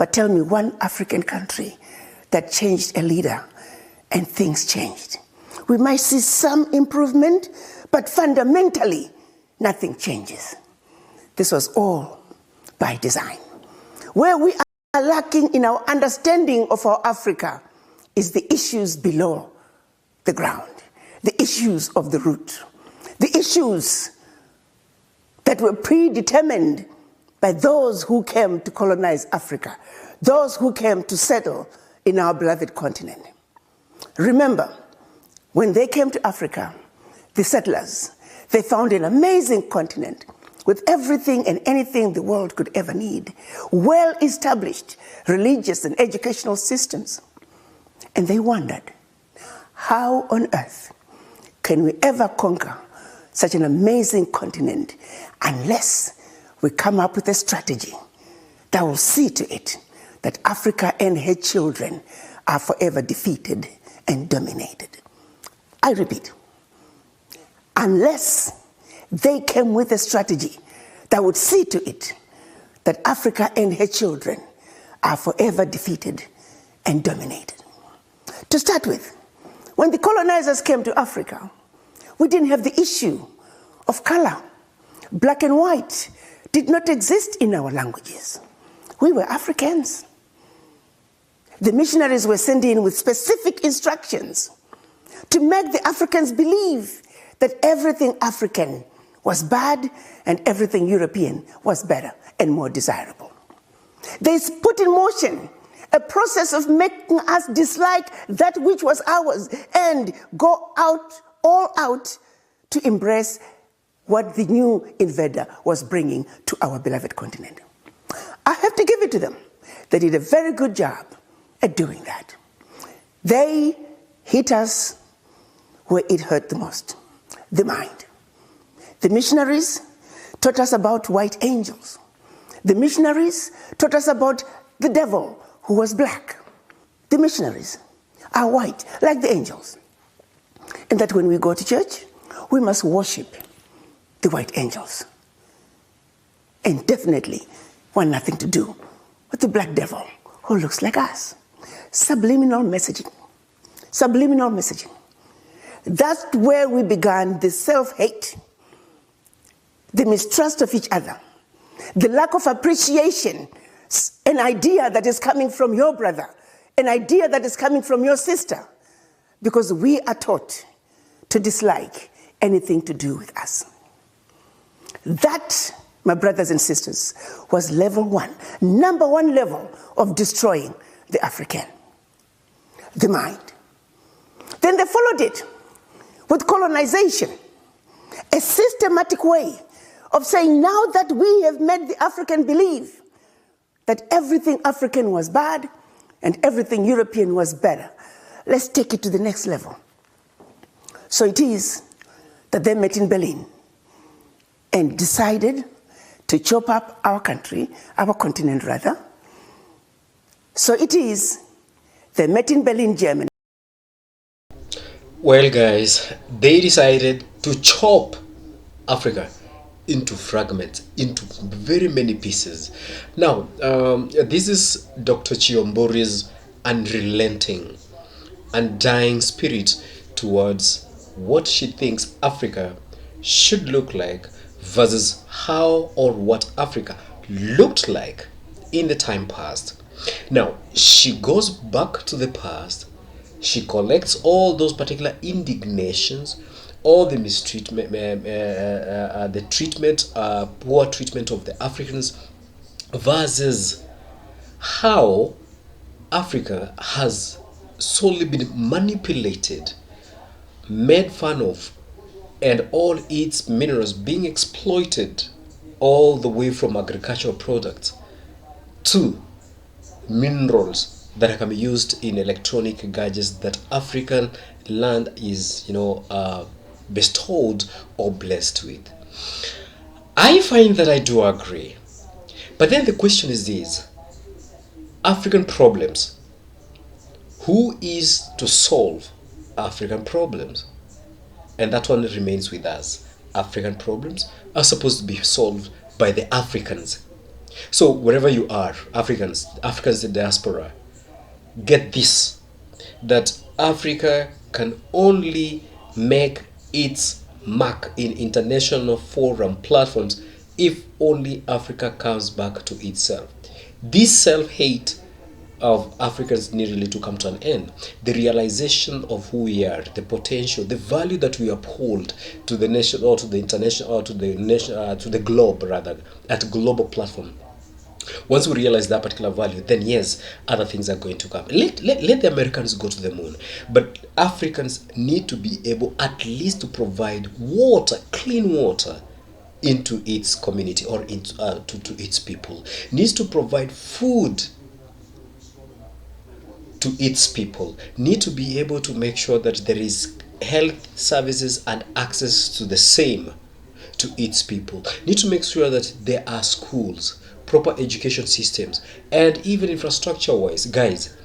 But tell me one African country that changed a leader and things changed. We might see some improvement, but fundamentally, nothing changes. This was all by design. Where we are lacking in our understanding of our Africa is the issues below the ground, the issues of the root, the issues that were predetermined by those who came to colonize Africa, those who came to settle in our beloved continent. Remember, when they came to Africa, the settlers, they found an amazing continent with everything and anything the world could ever need, well-established religious and educational systems. And they wondered, how on earth can we ever conquer such an amazing continent unless we come up with a strategy that will see to it that Africa and her children are forever defeated and dominated. I repeat, unless they came with a strategy that would see to it that Africa and her children are forever defeated and dominated. To start with, when the colonizers came to Africa, we didn't have the issue of color. Black and white did not exist in our languages. We were Africans. The missionaries were sent in with specific instructions to make the Africans believe that everything African was bad and everything European was better and more desirable. They put in motion a process of making us dislike that which was ours and go all out to embrace what the new invader was bringing to our beloved continent. I have to give it to them. They did a very good job at doing that. They hit us where it hurt the most, the mind. The missionaries taught us about white angels. The missionaries taught us about the devil who was black. The missionaries are white, like the angels. And that when we go to church, we must worship the white angels. And definitely want nothing to do with the black devil who looks like us. Subliminal messaging. Subliminal messaging. That's where we began the self-hate, the mistrust of each other, the lack of appreciation, an idea that is coming from your brother, an idea that is coming from your sister, because we are taught to dislike anything to do with us. That, my brothers and sisters, was level one, number one level of destroying the African, the mind. Then they followed it with colonization, a systematic way of saying now that we have made the African believe that everything African was bad and everything European was better. Let's take it to the next level. So it is that they met in Berlin and decided to chop up our country, our continent rather. So it is they met in Berlin, Germany. Well, guys, they decided to chop Africa into fragments, into very many pieces. Now, this is Dr. Chihombori's unrelenting, undying spirit towards what she thinks Africa should look like versus how or what Africa looked like in the time past. Now, she goes back to the past. She collects all those particular indignations, all the mistreatment, the treatment, poor treatment of the Africans, versus how Africa has solely been manipulated, made fun of, and all its minerals being exploited, all the way from agricultural products to minerals that can be used in electronic gadgets that African land is, bestowed or blessed with. I find that I do agree. But then the question is this: African problems. Who is to solve African problems? And that one remains with us. African problems are supposed to be solved by the Africans. So wherever you are, Africans in diaspora, get this, that Africa can only make its mark in international forum platforms if only Africa comes back to itself. This self-hate of Africans need really to come to an end. The realization of who we are, the potential, the value that we uphold to the nation or to the international or to the nation, to the globe rather, at a global platform. Once we realize that particular value, then yes, other things are going to come. Let the Americans go to the moon, but Africans need to be able at least to provide water, clean water, into its community or into to its people. Needs to provide food to its people. Need to be able to make sure that there is health services and access to the same to its people. Need to make sure that there are schools, proper education systems, and even infrastructure wise, guys.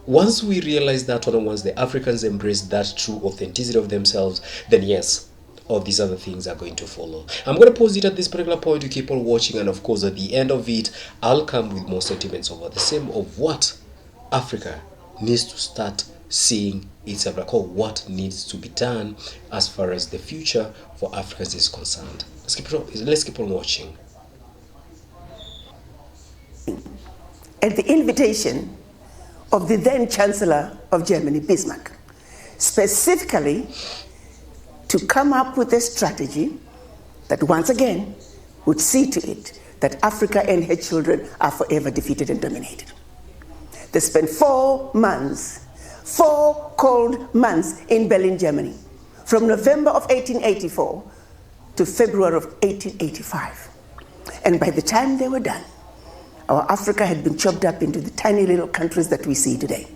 Once we realize that one, once the Africans embrace that true authenticity of themselves, then yes, all these other things are going to follow. I'm going to pause it at this particular point to keep on watching, and of course at the end of it I'll come with more sentiments over the same of what Africa needs to start seeing itself, like, or what needs to be done as far as the future for Africans is concerned. Let's keep on watching. At the invitation of the then Chancellor of Germany, Bismarck, specifically to come up with a strategy that once again would see to it that Africa and her children are forever defeated and dominated. They spent 4 months, 4 cold months in Berlin, Germany, from November of 1884 to February of 1885. And by the time they were done, our Africa had been chopped up into the tiny little countries that we see today.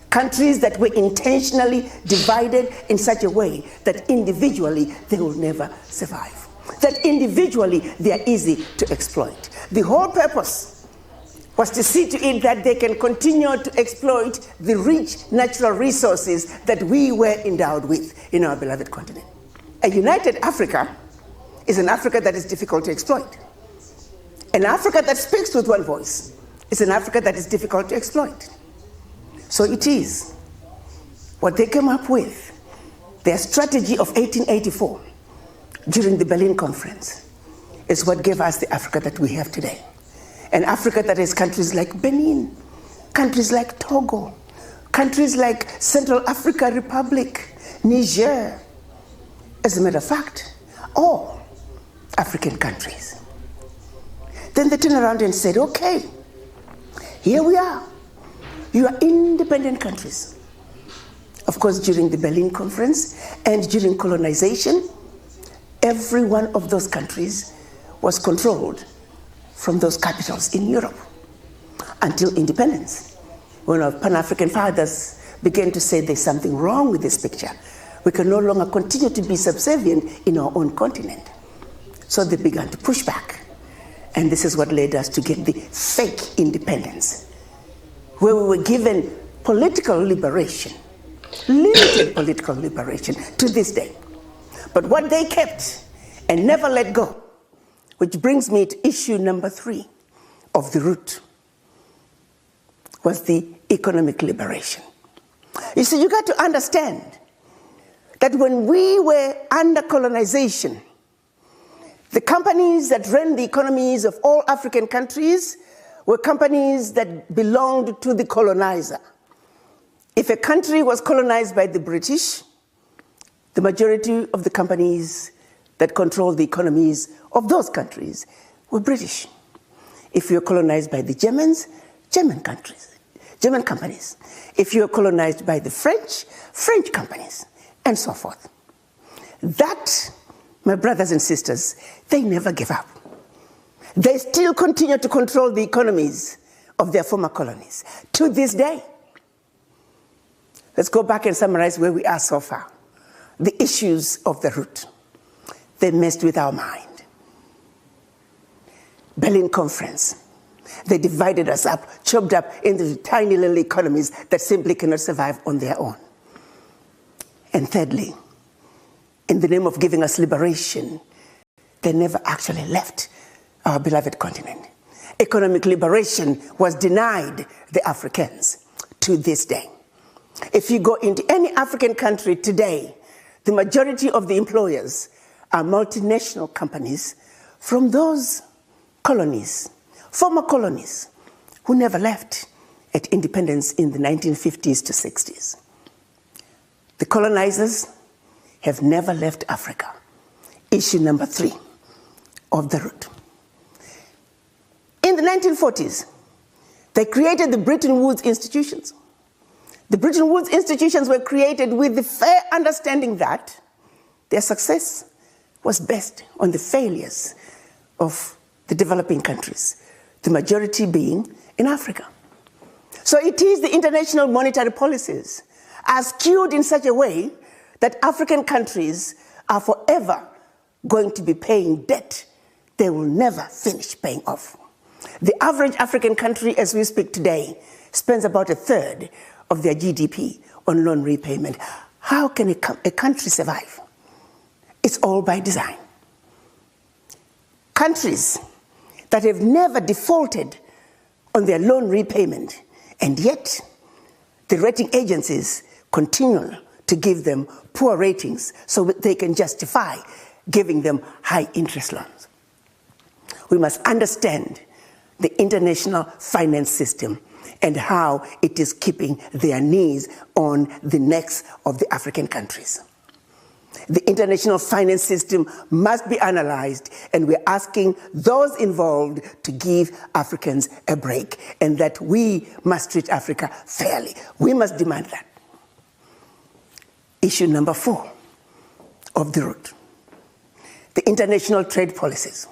Countries that were intentionally divided in such a way that individually they will never survive. That individually they are easy to exploit. The whole purpose was to see to it that they can continue to exploit the rich natural resources that we were endowed with in our beloved continent. A united Africa is an Africa that is difficult to exploit. An Africa that speaks with one voice is an Africa that is difficult to exploit. So it is what they came up with, their strategy of 1884 during the Berlin Conference, is what gave us the Africa that we have today. An Africa that has countries like Benin, countries like Togo, countries like Central African Republic, Niger. As a matter of fact, all African countries. Then they turned around and said, okay, here we are. You are independent countries. Of course, during the Berlin Conference and during colonization, every one of those countries was controlled from those capitals in Europe until independence, when our Pan-African fathers began to say there's something wrong with this picture. We can no longer continue to be subservient in our own continent. So they began to push back. And this is what led us to get the fake independence, where we were given political liberation, limited political liberation to this day. But what they kept and never let go, which brings me to issue number 3 of the route, was the economic liberation. You see, you got to understand that when we were under colonization, the companies that ran the economies of all African countries were companies that belonged to the colonizer. If a country was colonized by the British, the majority of the companies that controlled the economies of those countries were British. If you were colonized by the Germans, German companies. If you were colonized by the French, French companies, and so forth. That, my brothers and sisters, they never gave up. They still continue to control the economies of their former colonies to this day. Let's go back and summarize where we are so far. The issues of the route. They messed with our mind. Berlin Conference. They divided us up, chopped up into tiny little economies that simply cannot survive on their own. And thirdly, in the name of giving us liberation, they never actually left our beloved continent. economic liberation was denied the Africans to this day. If you go into any African country today, the majority of the employers are multinational companies from those colonies, former colonies, who never left at independence in the 1950s to 60s. The colonizers have never left Africa. Issue number 3 of the root. In the 1940s, they created the Bretton Woods institutions. The Bretton Woods institutions were created with the fair understanding that their success was based on the failures of the developing countries, the majority being in Africa. So it is the international monetary policies are skewed in such a way that African countries are forever going to be paying debt they will never finish paying off. The average African country, as we speak today, spends about a third of their GDP on loan repayment. How can a country survive? It's all by design. Countries that have never defaulted on their loan repayment, and yet the rating agencies continue to give them poor ratings so that they can justify giving them high interest loans. We must understand the international finance system and how it is keeping their knees on the necks of the African countries. The international finance system must be analyzed, and we're asking those involved to give Africans a break, and that we must treat Africa fairly. We must demand that. Issue number 4 of the root. The international trade policies.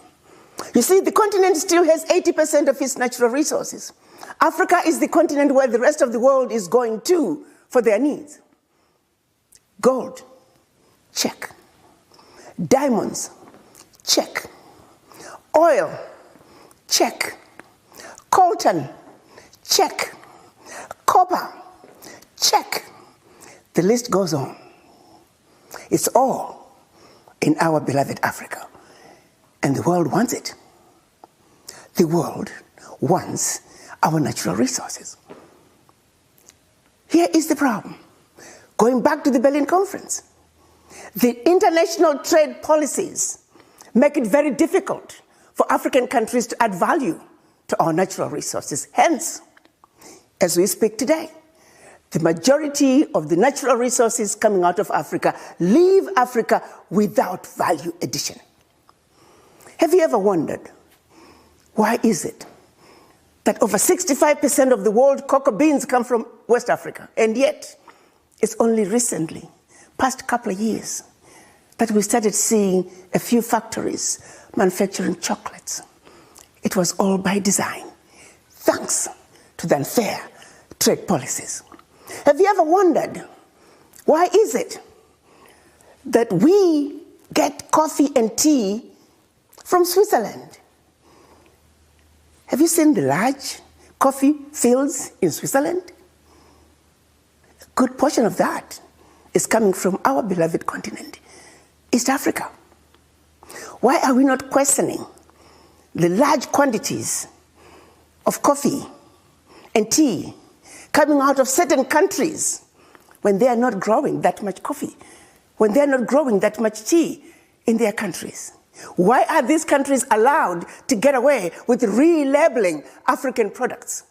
You see, the continent still has 80% of its natural resources. Africa is the continent where the rest of the world is going to for their needs. Gold, check. Diamonds, check. Oil, check. Coltan, check. Copper, check. The list goes on. It's all in our beloved Africa. And the world wants it. The world wants our natural resources. Here is the problem. Going back to the Berlin Conference, the international trade policies make it very difficult for African countries to add value to our natural resources. Hence, as we speak today, the majority of the natural resources coming out of Africa leave Africa without value addition. Have you ever wondered, why is it that over 65% of the world cocoa beans come from West Africa, and yet it's only recently, past couple of years, that we started seeing a few factories manufacturing chocolates? It was all by design, thanks to the unfair trade policies. Have you ever wondered, why is it that we get coffee and tea from Switzerland? Have you seen the large coffee fields in Switzerland? A good portion of that is coming from our beloved continent, East Africa. Why are we not questioning the large quantities of coffee and tea coming out of certain countries when they are not growing that much coffee, when they are not growing that much tea in their countries? Why are these countries allowed to get away with relabeling African products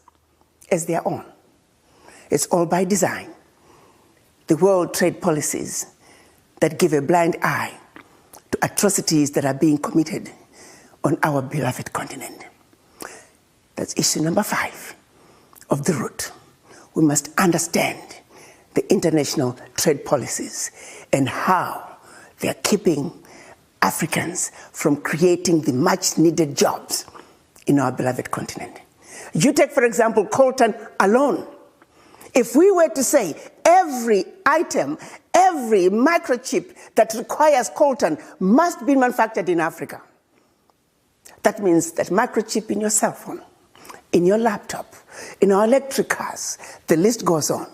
as their own? It's all by design. The world trade policies that give a blind eye to atrocities that are being committed on our beloved continent. That's issue number 5 of the root. We must understand the international trade policies and how they're keeping Africans from creating the much needed jobs in our beloved continent. You take, for example, coltan alone. If we were to say every item, every microchip that requires coltan must be manufactured in Africa, that means that microchip in your cell phone, in your laptop, in our electric cars, the list goes on.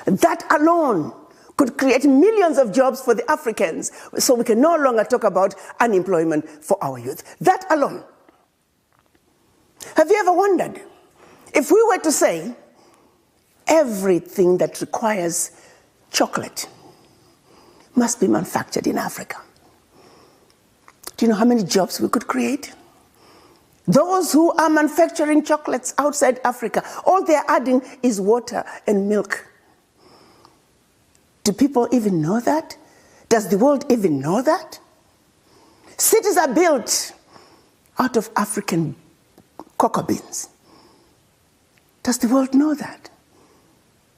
That alone could create millions of jobs for the Africans, so we can no longer talk about unemployment for our youth. That alone. Have you ever wondered if we were to say everything that requires chocolate must be manufactured in Africa? Do you know how many jobs we could create? Those who are manufacturing chocolates outside Africa, all they're adding is water and milk. Do people even know that? Does the world even know that? Cities are built out of African cocoa beans. Does the world know that?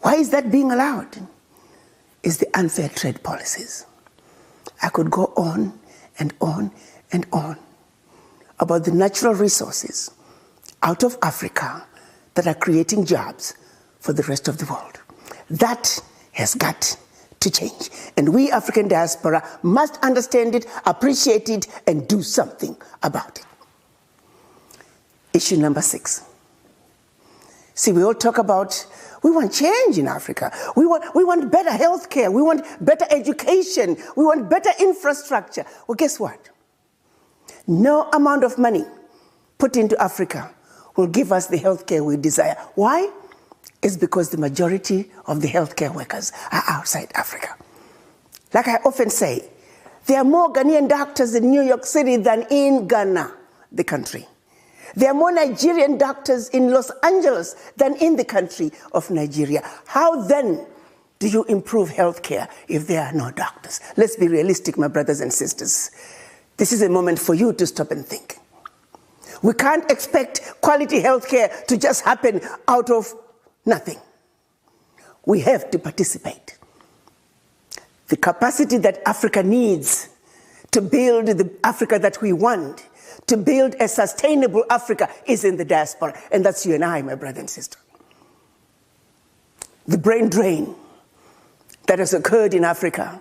Why is that being allowed? It's the unfair trade policies. I could go on and on and on about the natural resources out of Africa that are creating jobs for the rest of the world. That has got to change. And we African diaspora must understand it, appreciate it, and do something about it. Issue number 6. See, we all talk about we want change in Africa. We want better health care. We want better education. We want better infrastructure. Well, guess what? No amount of money put into Africa will give us the health care we desire. Why? It's because the majority of the healthcare workers are outside Africa. Like I often say, there are more Ghanaian doctors in New York City than in Ghana, the country. There are more Nigerian doctors in Los Angeles than in the country of Nigeria. How then do you improve healthcare if there are no doctors? Let's be realistic, my brothers and sisters. This is a moment for you to stop and think. We can't expect quality healthcare to just happen out of nothing. We have to participate. The capacity that Africa needs to build the Africa that we want, to build a sustainable Africa, is in the diaspora. And that's you and I, my brother and sister. The brain drain that has occurred in Africa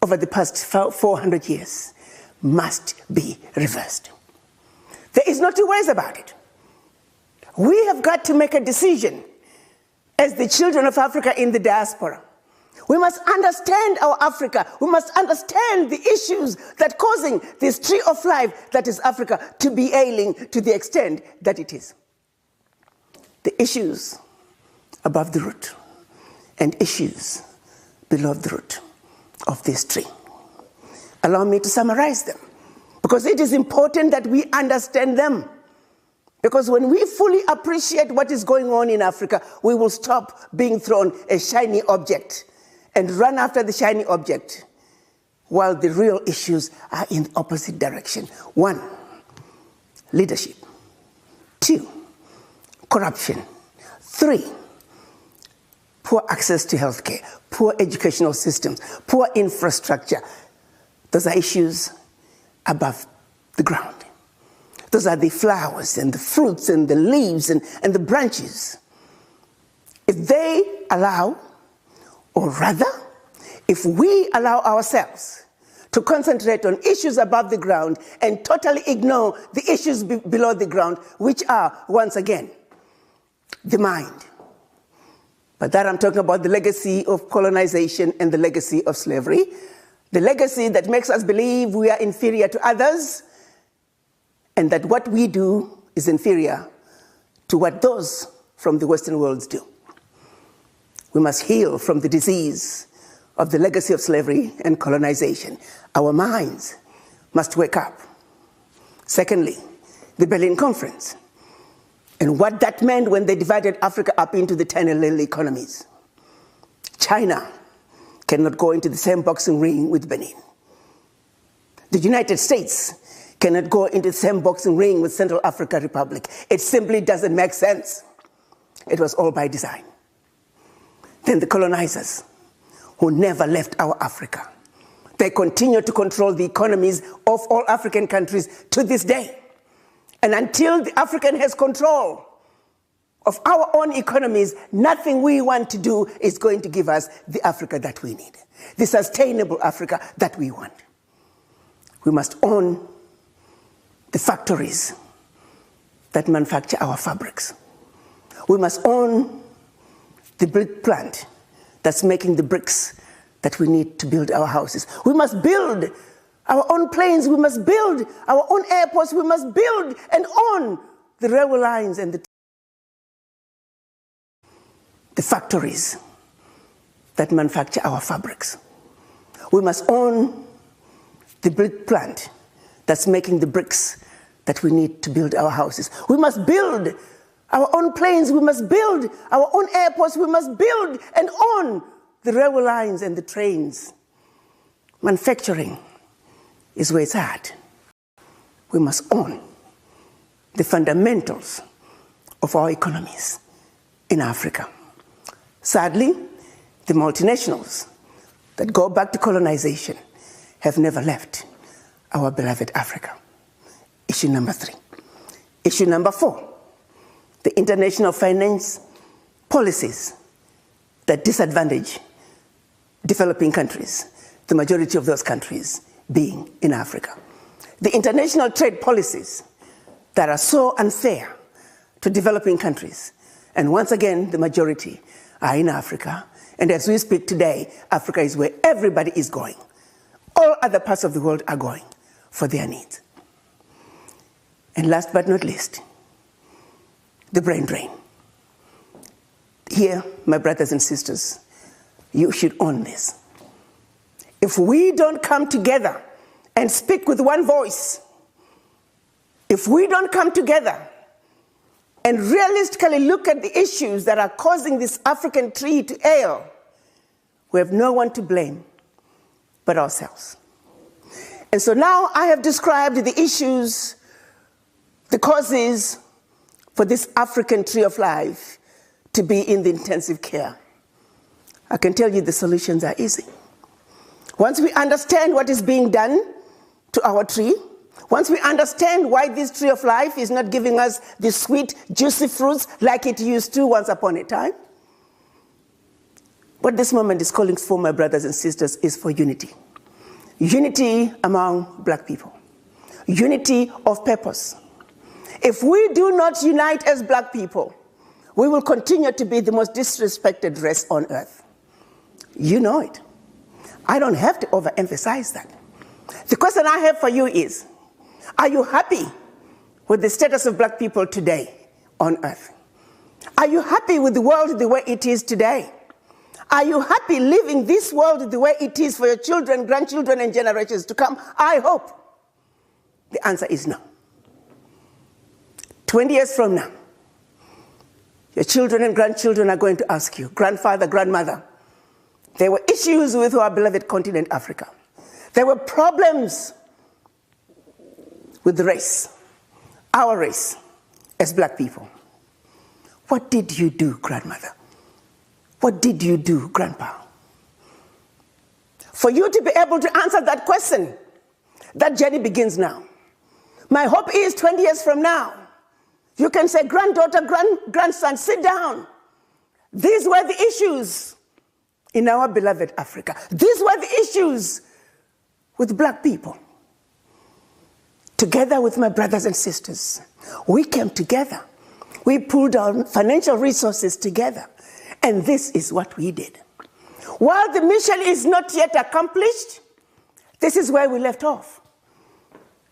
over the past 400 years must be reversed. There is no two ways about it. We have got to make a decision as the children of Africa in the diaspora. We must understand our Africa. We must understand the issues that are causing this tree of life that is Africa to be ailing to the extent that it is. The issues above the root and issues below the root of this tree. Allow me to summarize them, because it is important that we understand them. Because when we fully appreciate what is going on in Africa, we will stop being thrown a shiny object and run after the shiny object, while the real issues are in the opposite direction. 1, leadership. 2, corruption. 3, poor access to healthcare, poor educational systems, poor infrastructure. Those are issues above the ground. Those are the flowers and the fruits and the leaves and the branches. If they allow, or rather, if we allow ourselves to concentrate on issues above the ground and totally ignore the issues below the ground, which are, once again, the mind. By that I'm talking about the legacy of colonization and the legacy of slavery. The legacy that makes us believe we are inferior to others, and that what we do is inferior to what those from the Western world do. We must heal from the disease of the legacy of slavery and colonization. Our minds must wake up. Secondly, the Berlin Conference, and what that meant when they divided Africa up into the 10 little economies. China cannot go into the same boxing ring with Benin. The United States cannot go into the same boxing ring with Central African Republic. It simply doesn't make sense. It was all by design. Then the colonizers, who never left our Africa, they continue to control the economies of all African countries to this day. And until the African has control of our own economies, nothing we want to do is going to give us the Africa that we need, the sustainable Africa that we want. We must own the factories that manufacture our fabrics. We must own the brick plant that's making the bricks that we need to build our houses. We must build our own planes. We must build our own airports. We must build and own the railway lines and the factories that manufacture our fabrics. We must own the brick plant that's making the bricks that we need to build our houses. We must build our own planes. We must build our own airports. We must build and own the railway lines and the trains. Manufacturing is where it's at. We must own the fundamentals of our economies in Africa. Sadly, the multinationals that go back to colonization have never left our beloved Africa. Issue number 3. Issue number 4, the international finance policies that disadvantage developing countries, the majority of those countries being in Africa. The international trade policies that are so unfair to developing countries, and once again, the majority are in Africa. And as we speak today, Africa is where everybody is going. All other parts of the world are going for their needs. And last but not least, the brain drain. Here, my brothers and sisters, you should own this. If we don't come together and speak with one voice, if we don't come together and realistically look at the issues that are causing this African tree to ail, we have no one to blame but ourselves. And so now I have described the issues, the causes for this African tree of life to be in the intensive care. I can tell you the solutions are easy. Once we understand what is being done to our tree, once we understand why this tree of life is not giving us the sweet, juicy fruits like it used to once upon a time, what this moment is calling for, my brothers and sisters, is for unity. Unity among black people. Unity of purpose. If we do not unite as black people, we will continue to be the most disrespected race on earth. You know it. I don't have to overemphasize that. The question I have for you is, are you happy with the status of black people today on earth? Are you happy with the world the way it is today? Are you happy living this world the way it is for your children, grandchildren, and generations to come? I hope. The answer is no. 20 years from now, your children and grandchildren are going to ask you, grandfather, grandmother, there were issues with our beloved continent, Africa. There were problems with the race, our race, as black people. What did you do, grandmother? What did you do, grandpa? For you to be able to answer that question, that journey begins now. My hope is 20 years from now, you can say, granddaughter, grandson, sit down. These were the issues in our beloved Africa. These were the issues with black people. Together with my brothers and sisters, we came together. We pulled our financial resources together. And this is what we did. While the mission is not yet accomplished, this is where we left off.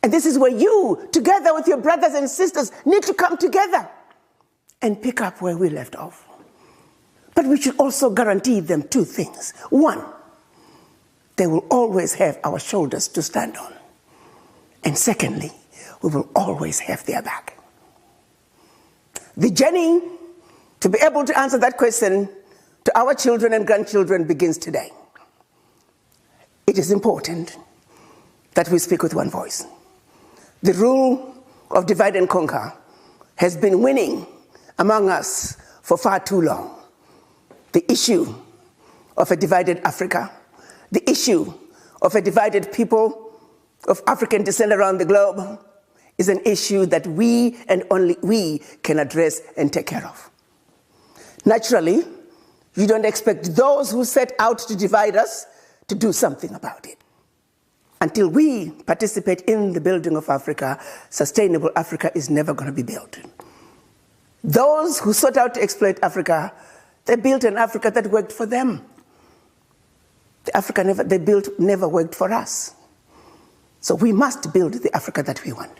And this is where you, together with your brothers and sisters, need to come together and pick up where we left off. But we should also guarantee them 2 things. 1, they will always have our shoulders to stand on. And secondly, we will always have their back. The journey to be able to answer that question to our children and grandchildren begins today. It is important that we speak with one voice. The rule of divide and conquer has been winning among us for far too long. The issue of a divided Africa, the issue of a divided people of African descent around the globe is an issue that we and only we can address and take care of. Naturally, you don't expect those who set out to divide us to do something about it. Until we participate in the building of Africa, sustainable Africa is never going to be built. Those who sought out to exploit Africa, they built an Africa that worked for them. The Africa they built never worked for us. So we must build the Africa that we want.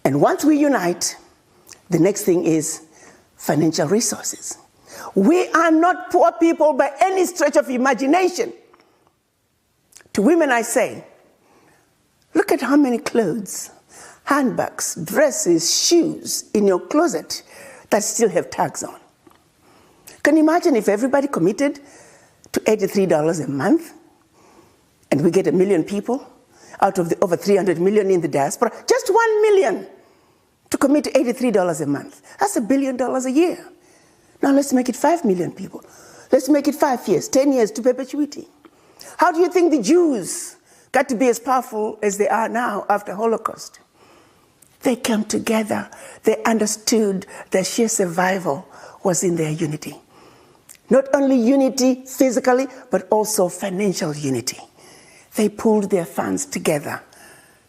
And once we unite, The next thing is financial resources. We are not poor people by any stretch of imagination. To women I say, look at how many clothes, handbags, dresses, shoes in your closet that still have tags on. Can you imagine if everybody committed to $83 a month and we get 1 million people out of the over 300 million in the diaspora, just 1 million to commit to $83 a month. That's $1 billion a year. Now let's make it 5 million people. Let's make it 5 years, 10 years to perpetuity. How do you think the Jews got to be as powerful as they are now after Holocaust? They came together. They understood that sheer survival was in their unity. Not only unity physically, but also financial unity. They pulled their funds together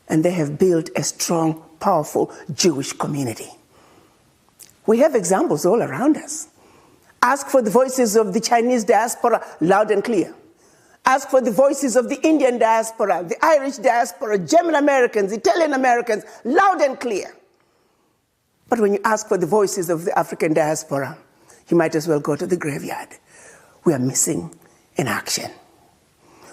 and they have built a strong, powerful Jewish community. We have examples all around us. Ask for the voices of the Chinese diaspora loud and clear. Ask for the voices of the Indian diaspora, the Irish diaspora, German Americans, Italian Americans, loud and clear. But when you ask for the voices of the African diaspora, you might as well go to the graveyard. We are missing in action.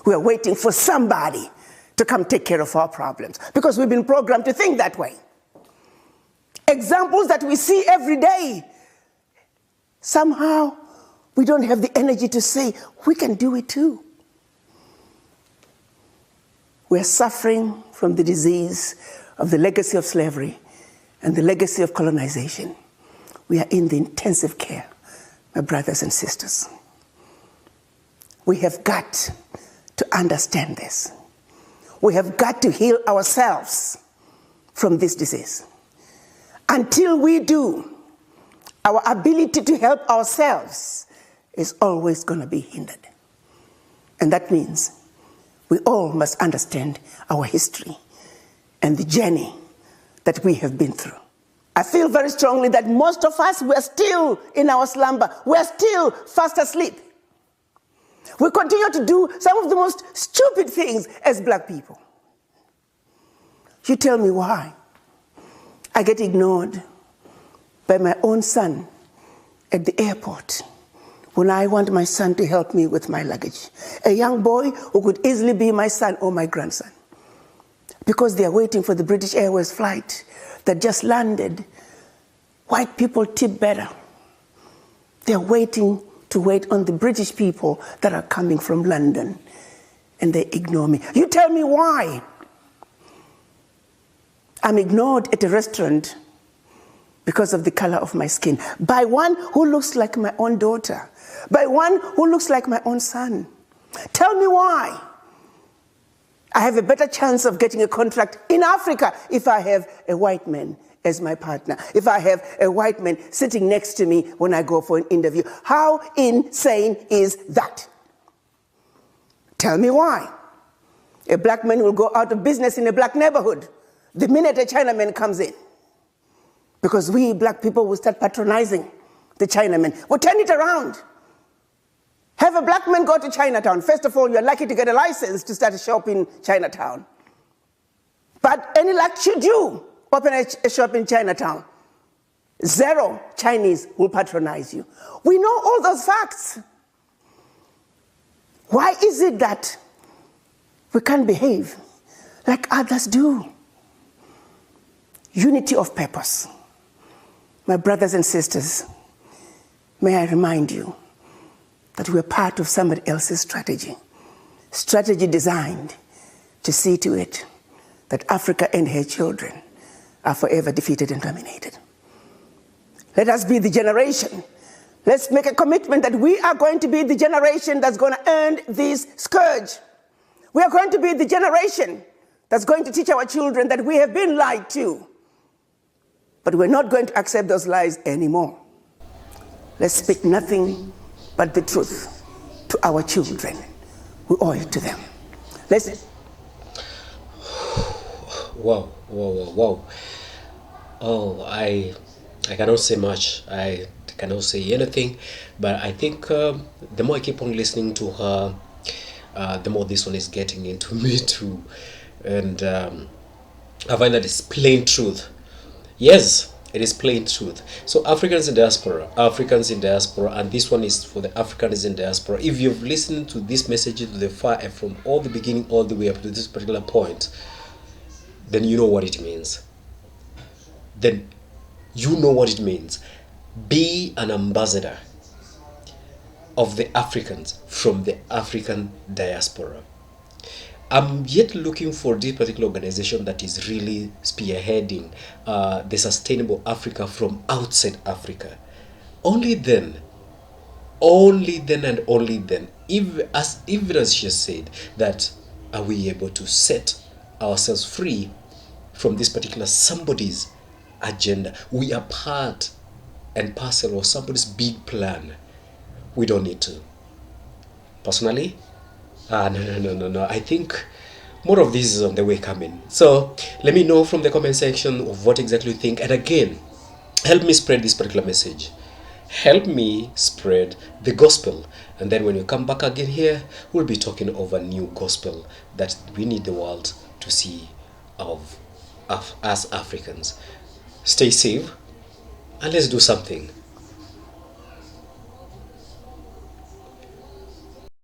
We are waiting for somebody to come take care of our problems because we've been programmed to think that way. Examples that we see every day. Somehow, we don't have the energy to say, we can do it too. We're suffering from the disease of the legacy of slavery and the legacy of colonization. We are in the intensive care, my brothers and sisters. We have got to understand this. We have got to heal ourselves from this disease. Until we do, our ability to help ourselves is always going to be hindered. And that means we all must understand our history and the journey that we have been through. I feel very strongly that most of us, we're still in our slumber. We're still fast asleep. We continue to do some of the most stupid things as black people. You tell me why. I get ignored by my own son at the airport when I want my son to help me with my luggage. A young boy who could easily be my son or my grandson. Because they are waiting for the British Airways flight that just landed. White people tip better. They're waiting to wait on the British people that are coming from London. And they ignore me. You tell me why. I'm ignored at a restaurant because of the color of my skin. By one who looks like my own daughter. By one who looks like my own son. Tell me why. I have a better chance of getting a contract in Africa if I have a white man as my partner. If I have a white man sitting next to me when I go for an interview. How insane is that? Tell me why. A black man will go out of business in a black neighborhood the minute a Chinaman comes in. Because we black people will start patronizing the Chinaman. We'll turn it around. Have a black man go to Chinatown. First of all, you're lucky to get a license to start a shop in Chinatown. But any luck should you open a shop in Chinatown, 0 Chinese will patronize you. We know all those facts. Why is it that we can't behave like others do? Unity of purpose. My brothers and sisters, may I remind you that we're part of somebody else's strategy. Strategy designed to see to it that Africa and her children are forever defeated and dominated. Let us be the generation. Let's make a commitment that we are going to be the generation that's going to end this scourge. We are going to be the generation that's going to teach our children that we have been lied to. But we're not going to accept those lies anymore. Let's speak nothing but the truth to our children. We owe it to them. Let's... Wow. Oh, I cannot say much. I cannot say anything. But I think the more I keep on listening to her, the more this one is getting into me too. And I find that it's plain truth. Yes, It is plain truth. So Africans in diaspora, and this one is for the Africans in diaspora. If you've listened to this message to the far from all the beginning all the way up to this particular point, then you know what it means. Then you know what it means. Be an ambassador of the Africans from the African diaspora. I'm yet looking for this particular organization that is really spearheading the sustainable Africa from outside Africa. Only then, and only then, even as she said, that are we able to set ourselves free from this particular somebody's agenda. We are part and parcel of somebody's big plan. We don't need to. Personally, no. I think more of this is on the way coming. So let me know from the comment section of what exactly you think. And again, help me spread this particular message. Help me spread the gospel. And then when you come back again here, we'll be talking of a new gospel that we need the world to see of us Africans. Stay safe and let's do something.